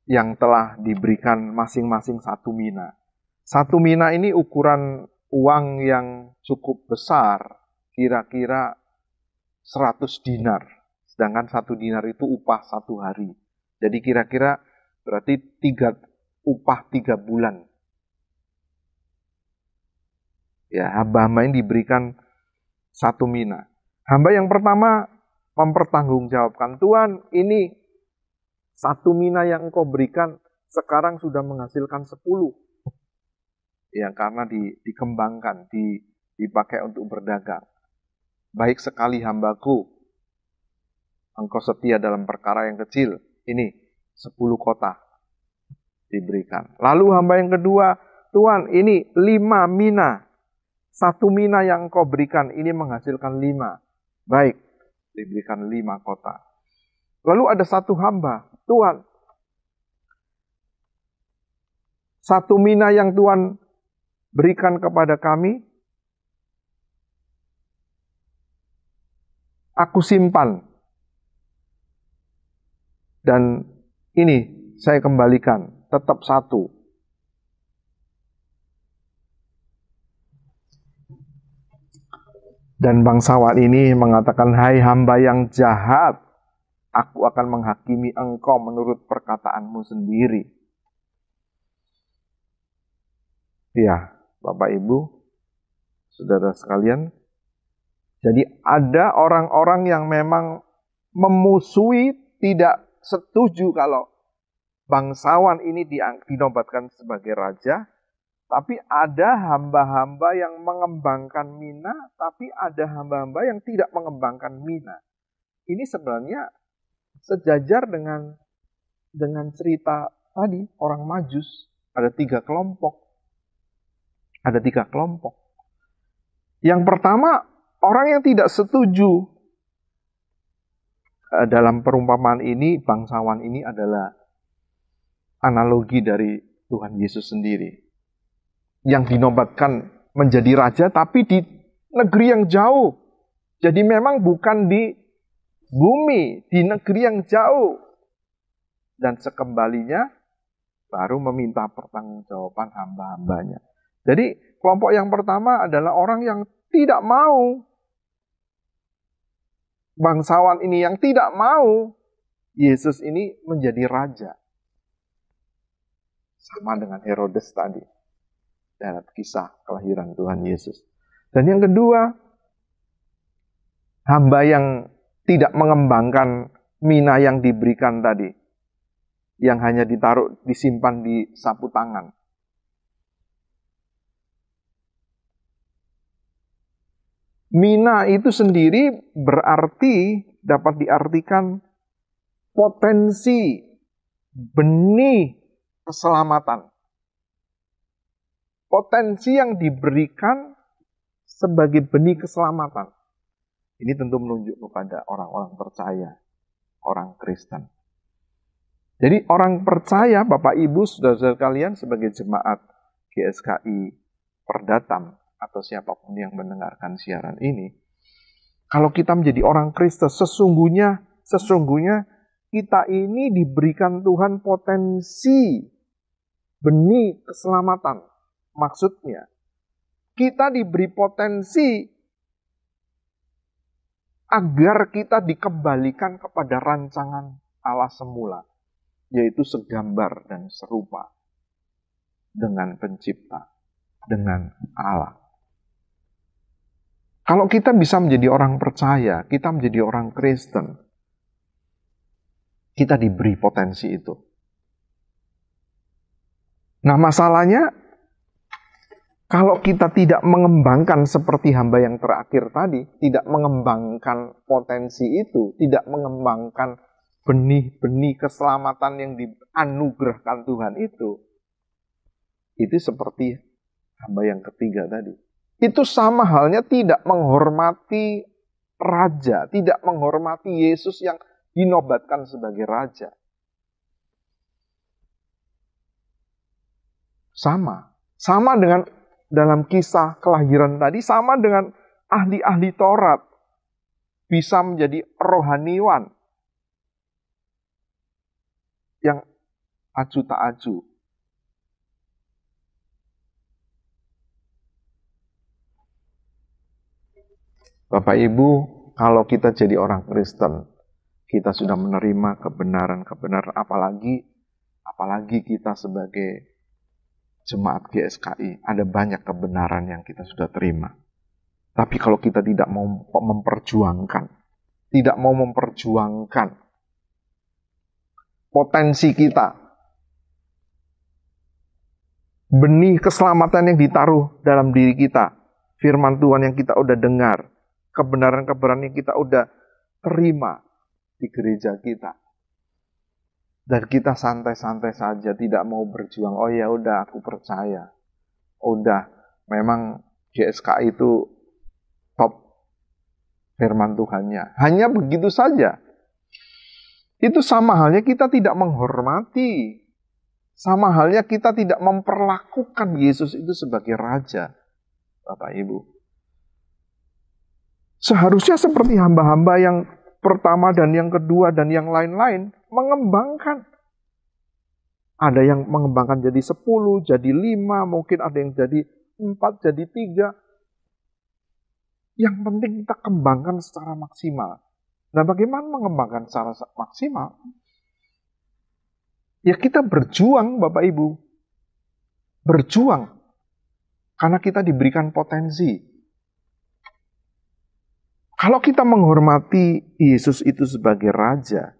Yang telah diberikan masing-masing 1 mina. 1 mina ini ukuran uang yang cukup besar. Kira-kira 100 dinar. Sedangkan 1 dinar itu upah 1 hari. Jadi kira-kira berarti upah 3 bulan. Ya, hamba-hamba ini diberikan 1 mina. Hamba yang pertama mempertanggungjawabkan, Tuhan, ini 1 mina yang Engkau berikan sekarang sudah menghasilkan 10. Ya, karena dikembangkan, dipakai untuk berdagang. baik sekali hambaku, engkau setia dalam perkara yang kecil. Ini 10 kota diberikan. Lalu hamba yang kedua, Tuhan ini 5 mina. 1 mina yang engkau berikan ini menghasilkan 5. Baik, diberikan 5 kota. Lalu ada 1 hamba, Tuhan, 1 mina yang Tuhan berikan kepada kami, aku simpan. Dan ini saya kembalikan, tetap 1. Dan bangsawan ini mengatakan, hai hamba yang jahat, aku akan menghakimi engkau menurut perkataanmu sendiri. Ya, Bapak Ibu, saudara sekalian, jadi ada orang-orang yang memang memusuhi, tidak setuju kalau bangsawan ini dinobatkan sebagai raja, tapi ada hamba-hamba yang mengembangkan mina, tapi ada hamba-hamba yang tidak mengembangkan mina. Ini sebenarnya sejajar dengan cerita tadi, orang Majus. Ada 3 kelompok. Ada 3 kelompok. Yang pertama, orang yang tidak setuju. Dalam perumpamaan ini, bangsawan ini adalah analogi dari Tuhan Yesus sendiri. Yang dinobatkan menjadi raja, tapi di negeri yang jauh. Jadi memang bukan di bumi, di negeri yang jauh. Dan sekembalinya, baru meminta pertanggungjawaban hamba-hambanya. Jadi kelompok yang pertama adalah orang yang tidak mau. Bangsawan ini yang tidak mau Yesus ini menjadi raja. Sama dengan Herodes tadi. Dalam kisah kelahiran Tuhan Yesus. Dan yang kedua, hamba yang tidak mengembangkan mina yang diberikan tadi. Yang hanya disimpan di sapu tangan. Mina itu sendiri berarti, dapat diartikan potensi benih keselamatan. Potensi yang diberikan sebagai benih keselamatan. Ini tentu menunjuk kepada orang-orang percaya, orang Kristen. Jadi orang percaya, Bapak Ibu, saudara-saudara kalian sebagai jemaat GSKI Perdatam, atau siapapun yang mendengarkan siaran ini, kalau kita menjadi orang Kristen, sesungguhnya kita ini diberikan Tuhan potensi benih keselamatan. Maksudnya, kita diberi potensi agar kita dikembalikan kepada rancangan Allah semula, yaitu segambar dan serupa dengan pencipta, dengan Allah. Kalau kita bisa menjadi orang percaya, kita menjadi orang Kristen, kita diberi potensi itu. Nah, masalahnya, kalau kita tidak mengembangkan seperti hamba yang terakhir tadi, tidak mengembangkan potensi itu, tidak mengembangkan benih-benih keselamatan yang dianugerahkan Tuhan itu seperti hamba yang ketiga tadi. Itu sama halnya tidak menghormati raja, tidak menghormati Yesus yang dinobatkan sebagai raja. Sama dengan dalam kisah kelahiran tadi, sama dengan ahli-ahli Taurat bisa menjadi rohaniwan yang aju tak aju. Bapak Ibu, kalau kita jadi orang Kristen, kita sudah menerima kebenaran-kebenaran, apalagi kita sebagai jemaat GSKI, ada banyak kebenaran yang kita sudah terima. Tapi kalau kita tidak mau memperjuangkan potensi kita, benih keselamatan yang ditaruh dalam diri kita, firman Tuhan yang kita udah dengar, kebenaran-kebenaran yang kita udah terima di gereja kita. Dan kita santai-santai saja, tidak mau berjuang. Oh ya udah, aku percaya. Udah, memang GSKI itu top firman Tuhannya. Hanya begitu saja. Itu sama halnya kita tidak menghormati. Sama halnya kita tidak memperlakukan Yesus itu sebagai Raja. Bapak Ibu. Seharusnya seperti hamba-hamba yang pertama dan yang kedua dan yang lain-lain mengembangkan. Ada yang mengembangkan jadi 10, jadi 5, mungkin ada yang jadi 4, jadi 3. Yang penting kita kembangkan secara maksimal. Nah, bagaimana mengembangkan secara maksimal? Ya kita berjuang, Bapak Ibu. Berjuang. Karena kita diberikan potensi. Kalau kita menghormati Yesus itu sebagai Raja,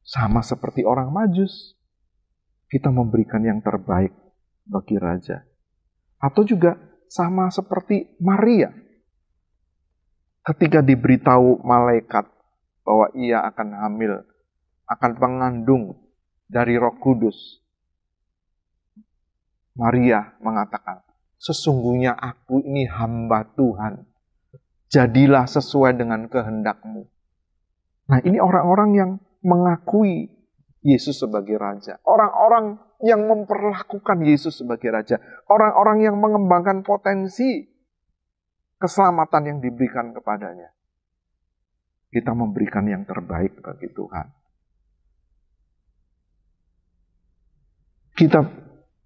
sama seperti orang Majus, kita memberikan yang terbaik bagi Raja. Atau juga sama seperti Maria. Ketika diberitahu malaikat bahwa ia akan hamil, akan mengandung dari Roh Kudus, Maria mengatakan, sesungguhnya aku ini hamba Tuhan. Jadilah sesuai dengan kehendak-Mu. Nah, ini orang-orang yang mengakui Yesus sebagai Raja. Orang-orang yang memperlakukan Yesus sebagai Raja. Orang-orang yang mengembangkan potensi keselamatan yang diberikan kepadanya. Kita memberikan yang terbaik bagi Tuhan. Kita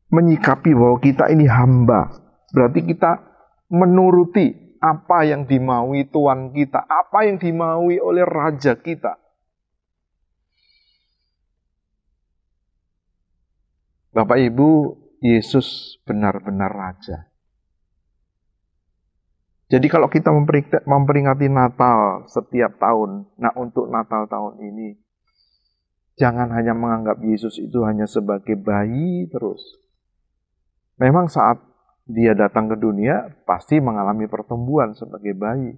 menyikapi bahwa kita ini hamba. Berarti kita menuruti apa yang dimaui Tuhan kita. Apa yang dimaui oleh Raja kita. Bapak Ibu, Yesus benar-benar Raja. Jadi kalau kita memperingati Natal setiap tahun, nah untuk Natal tahun ini, jangan hanya menganggap Yesus itu hanya sebagai bayi terus. Memang saat dia datang ke dunia, pasti mengalami pertumbuhan sebagai bayi.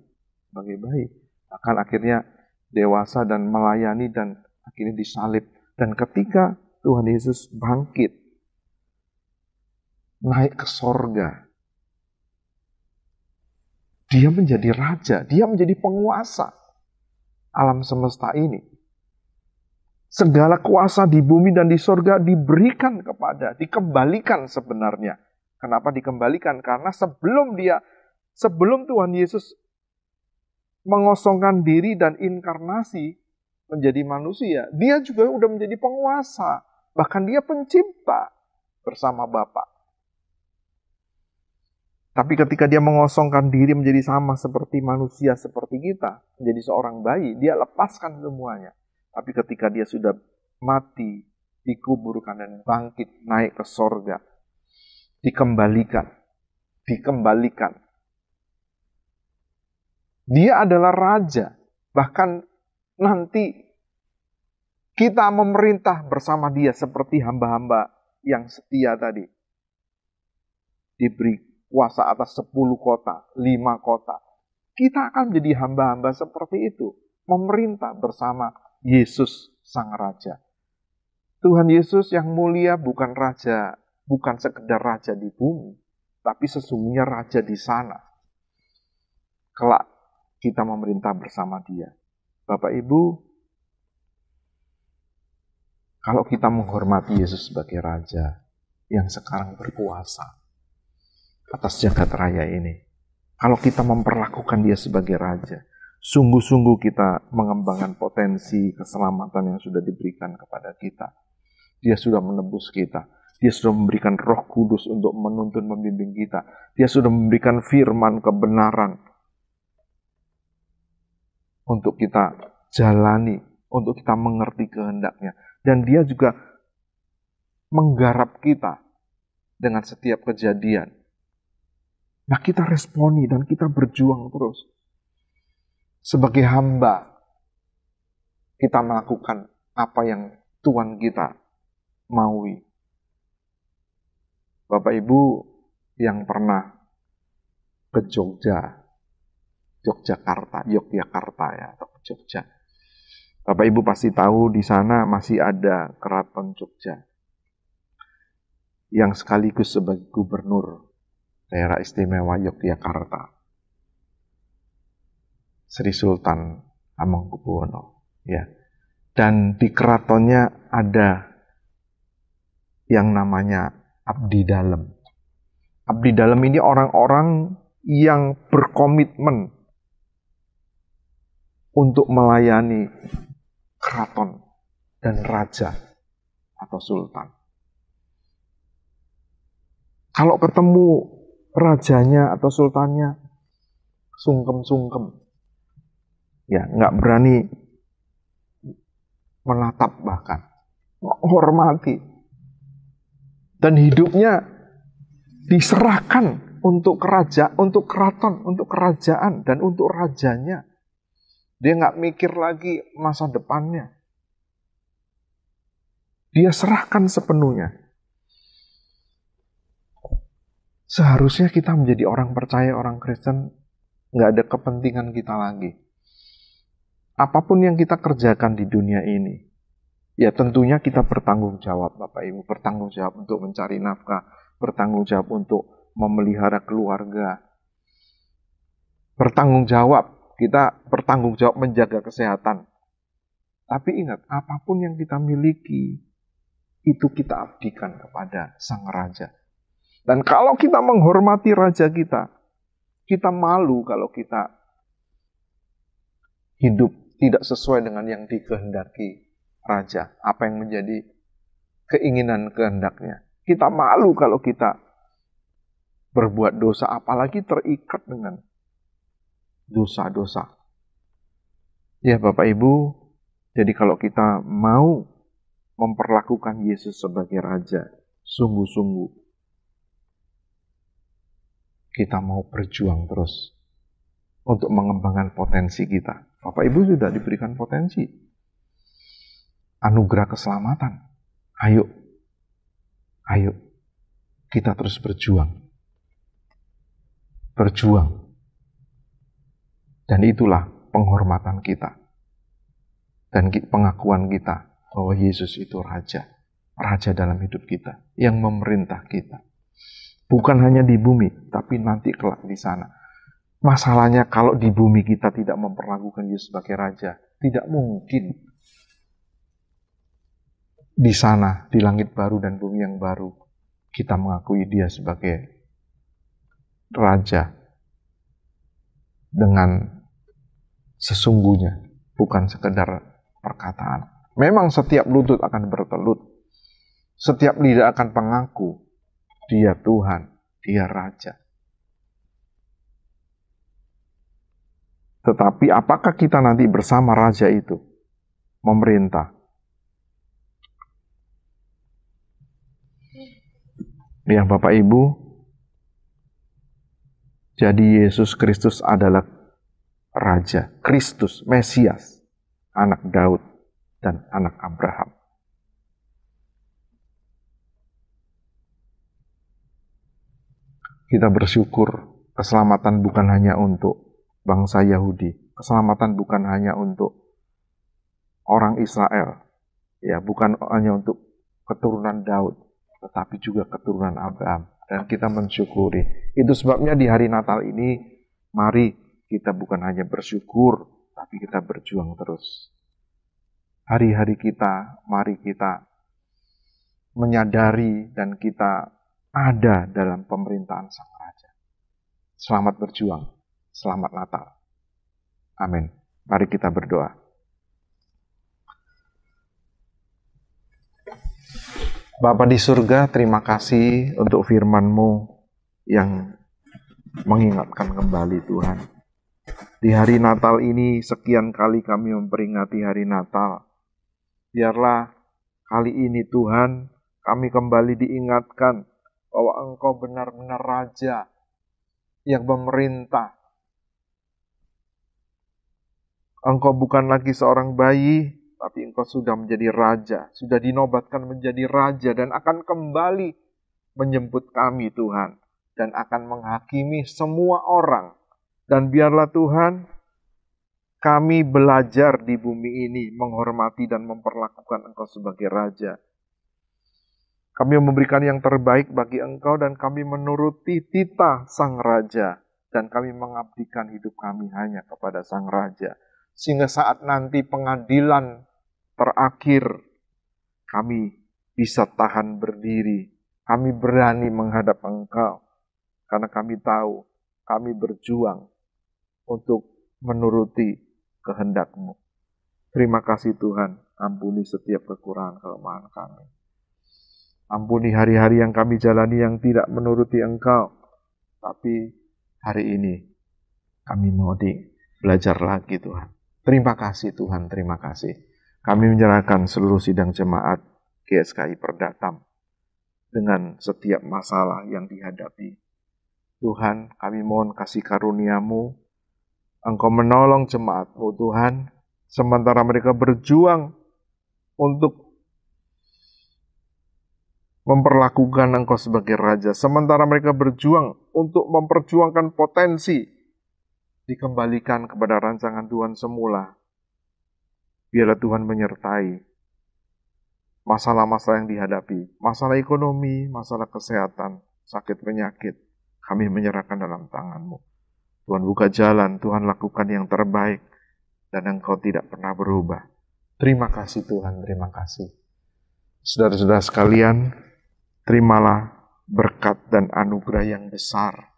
Akan akhirnya dewasa dan melayani dan akhirnya disalib. Dan ketika Tuhan Yesus bangkit, naik ke sorga, dia menjadi Raja, dia menjadi penguasa alam semesta ini. Segala kuasa di bumi dan di sorga diberikan dikembalikan sebenarnya. Kenapa dikembalikan? Karena sebelum Tuhan Yesus mengosongkan diri dan inkarnasi menjadi manusia, dia juga sudah menjadi penguasa. Bahkan dia pencipta bersama Bapa. Tapi ketika dia mengosongkan diri menjadi sama seperti manusia, seperti kita, menjadi seorang bayi, dia lepaskan semuanya. Tapi ketika dia sudah mati, dikuburkan dan bangkit, naik ke sorga, dikembalikan. Dia adalah Raja. Bahkan nanti kita memerintah bersama dia seperti hamba-hamba yang setia tadi. Diberi kuasa atas 10 kota, 5 kota. Kita akan menjadi hamba-hamba seperti itu. Memerintah bersama Yesus Sang Raja. Tuhan Yesus yang mulia bukan Raja, bukan sekedar Raja di bumi, tapi sesungguhnya Raja di sana. Kelak kita memerintah bersama dia. Bapak Ibu, kalau kita menghormati Yesus sebagai Raja yang sekarang berkuasa atas jagat raya ini, kalau kita memperlakukan dia sebagai Raja, sungguh-sungguh kita mengembangkan potensi keselamatan yang sudah diberikan kepada kita. Dia sudah menebus kita. Dia sudah memberikan Roh Kudus untuk menuntun membimbing kita. Dia sudah memberikan firman kebenaran untuk kita jalani, untuk kita mengerti kehendaknya. Dan dia juga menggarap kita dengan setiap kejadian. Nah, kita responi dan kita berjuang terus. Sebagai hamba, kita melakukan apa yang Tuhan kita maui. Bapak Ibu yang pernah ke Jogja, Yogyakarta ya, atau Jogja. Bapak Ibu pasti tahu di sana masih ada Keraton Jogja yang sekaligus sebagai gubernur daerah istimewa Yogyakarta, Sri Sultan Hamengkubuwono. Ya. Dan di keratonnya ada yang namanya abdi dalem. Abdi dalem ini orang-orang yang berkomitmen untuk melayani keraton dan raja atau sultan. Kalau ketemu rajanya atau sultannya, sungkem-sungkem. Ya, nggak berani menatap bahkan. Menghormati. Dan hidupnya diserahkan untuk untuk keraton, untuk kerajaan, dan untuk rajanya. Dia nggak mikir lagi masa depannya. Dia serahkan sepenuhnya. Seharusnya kita menjadi orang percaya, orang Kristen, nggak ada kepentingan kita lagi. Apapun yang kita kerjakan di dunia ini, ya tentunya kita bertanggung jawab, Bapak Ibu. Bertanggung jawab untuk mencari nafkah, bertanggung jawab untuk memelihara keluarga. Bertanggung jawab, kita bertanggung jawab menjaga kesehatan. Tapi ingat, apapun yang kita miliki, itu kita abdikan kepada Sang Raja. Dan kalau kita menghormati Raja kita malu kalau kita hidup tidak sesuai dengan yang dikehendaki Raja. Apa yang menjadi keinginan kehendaknya. Kita malu kalau kita berbuat dosa, apalagi terikat dengan dosa-dosa. Ya Bapak Ibu, jadi kalau kita mau memperlakukan Yesus sebagai Raja, sungguh-sungguh kita mau berjuang terus untuk mengembangkan potensi kita. Bapak Ibu sudah diberikan potensi. Anugerah keselamatan. Ayo. Kita terus berjuang. Dan itulah penghormatan kita. Dan pengakuan kita bahwa Yesus itu Raja. Raja dalam hidup kita. Yang memerintah kita. Bukan hanya di bumi, tapi nanti kelak di sana. Masalahnya kalau di bumi kita tidak memperlakukan Yesus sebagai Raja, tidak mungkin di sana, di langit baru dan bumi yang baru, kita mengakui Dia sebagai Raja dengan sesungguhnya, bukan sekedar perkataan. Memang setiap lutut akan bertelut, setiap lidah akan mengaku Dia Tuhan, Dia Raja. Tetapi apakah kita nanti bersama Raja itu memerintah? Ya Bapak Ibu, jadi Yesus Kristus adalah Raja, Kristus, Mesias, anak Daud dan anak Abraham. Kita bersyukur keselamatan bukan hanya untuk bangsa Yahudi, keselamatan bukan hanya untuk orang Israel, ya bukan hanya untuk keturunan Daud, tetapi juga keturunan Abraham. Dan kita mensyukuri. Itu sebabnya di hari Natal ini, mari kita bukan hanya bersyukur, tapi kita berjuang terus. Hari-hari kita, mari kita menyadari dan kita ada dalam pemerintahan Sang Raja. Selamat berjuang, selamat Natal. Amin. Mari kita berdoa. Bapa di surga, terima kasih untuk firman-Mu yang mengingatkan kembali Tuhan. Di hari Natal ini sekian kali kami memperingati hari Natal. Biarlah kali ini Tuhan kami kembali diingatkan bahwa Engkau benar-benar Raja yang memerintah. Engkau bukan lagi seorang bayi, tapi Engkau sudah menjadi Raja, sudah dinobatkan menjadi Raja dan akan kembali menjemput kami Tuhan dan akan menghakimi semua orang Dan biarlah Tuhan, kami belajar di bumi ini menghormati dan memperlakukan Engkau sebagai Raja. Kami memberikan yang terbaik bagi Engkau dan kami menuruti titah Sang Raja. Dan kami mengabdikan hidup kami hanya kepada Sang Raja. Sehingga saat nanti pengadilan terakhir, kami bisa tahan berdiri. Kami berani menghadap Engkau. Karena kami tahu, kami berjuang untuk menuruti kehendak-Mu. Terima kasih Tuhan, ampuni setiap kekurangan kelemahan kami. Ampuni hari-hari yang kami jalani yang tidak menuruti Engkau. Tapi hari ini kami mau belajar lagi Tuhan. Terima kasih Tuhan, terima kasih. Kami menyerahkan seluruh sidang jemaat GSKI Perdatam dengan setiap masalah yang dihadapi. Tuhan, kami mohon kasih karunia-Mu. Engkau menolong jemaat-Mu Tuhan, sementara mereka berjuang untuk memperlakukan Engkau sebagai Raja. Sementara mereka berjuang untuk memperjuangkan potensi dikembalikan kepada rancangan Tuhan semula. Biarlah Tuhan menyertai masalah-masalah yang dihadapi. Masalah ekonomi, masalah kesehatan, sakit penyakit. Kami menyerahkan dalam tangan-Mu. Tuhan buka jalan, Tuhan lakukan yang terbaik. Dan Engkau tidak pernah berubah. Terima kasih Tuhan, terima kasih. Saudara-saudara sekalian, terimalah berkat dan anugerah yang besar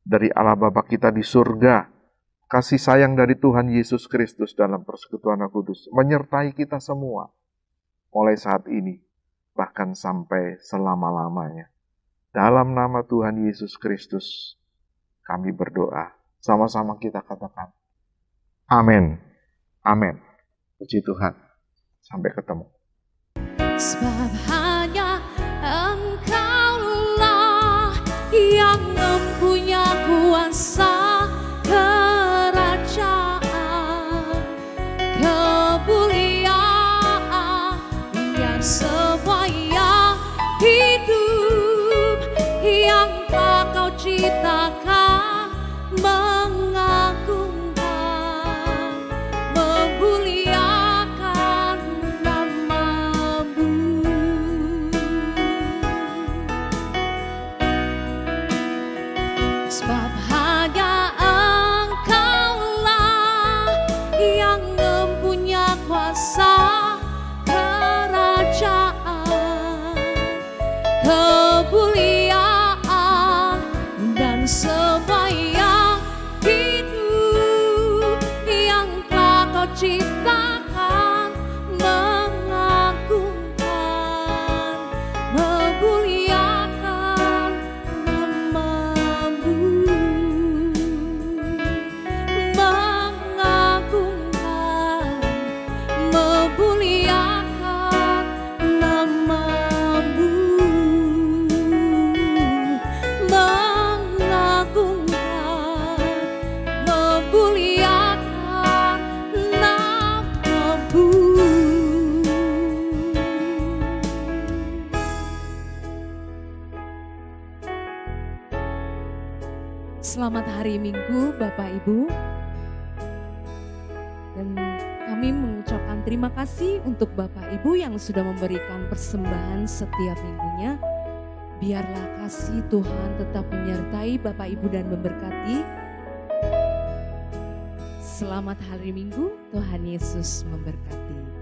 dari Allah Bapa kita di surga. Kasih sayang dari Tuhan Yesus Kristus dalam persekutuan Roh Kudus menyertai kita semua. Mulai saat ini, bahkan sampai selama-lamanya. Dalam nama Tuhan Yesus Kristus, kami berdoa. Sama-sama kita katakan, amin. Amin. Puji Tuhan. Sampai ketemu. Sebab hanya Engkaulah yang mempunyai kuasa kerajaan, kemuliaan, dan semua yang hidup yang telah Kau ciptakan, mengagungkan, memuliakan nama-Mu. Sebab hanya Engkaulah yang mempunyai kuasa kerajaan, kemuliaan, dan semua yang hidup yang telah Kau ciptakan, mengagungkan, memuliakan nama-Mu. Mengagungkan, memuliakan nama-Mu. Mengagungkan, memuliakan nama-Mu. Selamat hari Minggu Bapak Ibu. Dan kami mengucapkan terima kasih untuk Bapak Ibu yang sudah memberikan persembahan setiap minggunya. Biarlah kasih Tuhan tetap menyertai Bapak Ibu dan memberkati. Selamat hari Minggu, Tuhan Yesus memberkati.